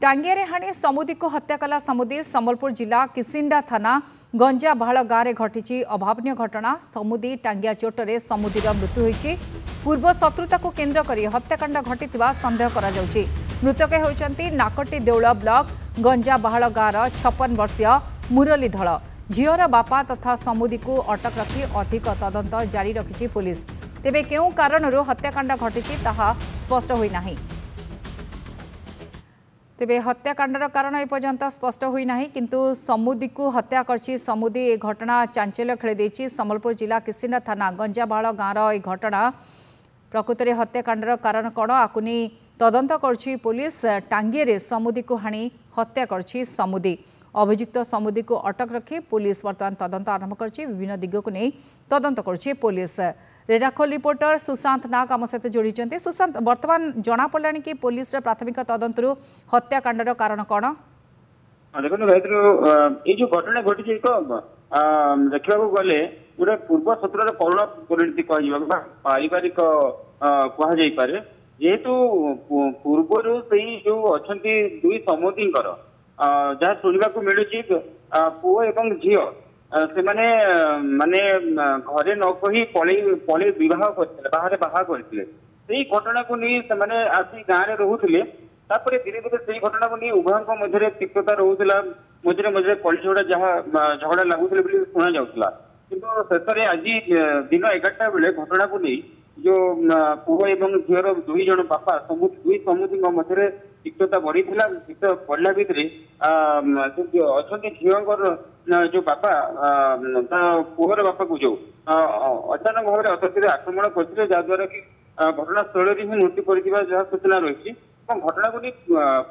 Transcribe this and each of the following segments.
टांगिया हाणी समुदी को हत्या कला समुदी सम्बलपुर जिला किसिंडा थाना गंजा बाहाल गाँव में घटी अभावन घटना। समुदी टांगिया चोटरे समुदीर मृत्यु होती। पूर्व शत्रुता को केन्द्र कर हत्याकांड घटी सन्देह करा जाउछि। मृतक होती नाकटी देउल ब्लॉक गंजा बाहाल गाँव 56 वर्षीय मुरली धल। झीर बापा तथा समुदी को अटक रखी अधिक तदंत जारी रखिछि पुलिस। तेबे केउ कारणरू हत्याकांड घटी ताहा स्पष्ट होई नाही। तेबे हत्याकांडर कारण एपर्यंत स्पष्ट होई नाही, किंतु समुदी को हत्या करछि समुदी। ए घटना चांचल्य खेली देछि। सम्बलपुर जिला किसिंडा थाना गंजाबाळ गाँव ए घटना प्रकृत में हत्याकांडर कारण कौन आकुनी तदंत करछि पुलिस। टांगिए समुदी को हाणी हत्या करछि समुदी। अभियुक्त समुदी को अटक रखी पुलिस वर्तमान तदंत आरंभ करछि। विभिन्न दिग को नहीं तदंत करछि पुलिस। रेडाखोल रिपोर्टर सुशांत नाग आम सहित जोड़ी। सुशांत, वर्तमान जना पड़ा कि पुलिस प्राथमिक तदंतरू हत्याकांडर कारण कौन? देखो ये जो घटना घटी देखा गले गोटे पूर्व शत्रुर करुण परिणति पारिवारिक कहुपे जेहेतु पूर्वर से जो अच्छा दुई समुदी जहाँ शुणा मिलूँ पुओ एवं झील से माने घरे न कही पलि विवाह करते बाहर बाहा करते घटना को नहीं से आसी गाँव में रोते। तापर धीरे धीरे से घटना को नहीं उभयों मध्य तिक्तता रोला। मझे मझे कली झगड़ा जहाँ झगड़ा लगुले शुणा जाऊला। किंतु शेष में आज दिन 11टा बेले घटना को नहीं जो पुओ एवं झीर दुई जन बापा दुई समुदी मध्य तिक्तता बढ़ी तिक्त पड़ा भितर अच्छा झीर जो बापा पुओर बापा को जो अचानक भाव में अतर्कित आक्रमण करते जहाद्वारा कि घटनास्थल ही मृत्यु कर जहाँ सूचना रही। घटना को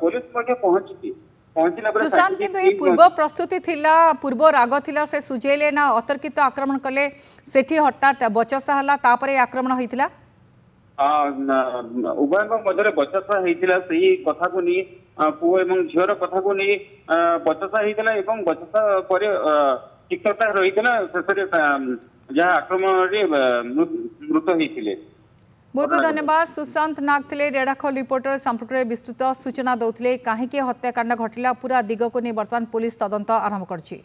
पुलिस पहुंची सुशांत, किंतु ये पूर्व प्रस्तुति थिला, पूर्व राग थिला से सुझेले ना अतर्कित आक्रमण कले सेठी हठात बचसा हला तापरे आक्रमण होइतिला। उभयों मध्य बचसा होइतिला सही कथा को नहीं पुओ एवं झीर कथा को नहीं बचसा होइतिला एवं बचसा पर तिक्तता रहितिला। शेष जहाँ आक्रमण मृत होइतिले। बहुत बहुत धन्यवाद। सुशांत नाग थे रेडाखोल रिपोर्टर संपर्क में विस्तृत सूचना दौले कहीं हत्याकांड घटला पूरा दिग को नहीं बर्तमान पुलिस तदंत आरंभ करछि।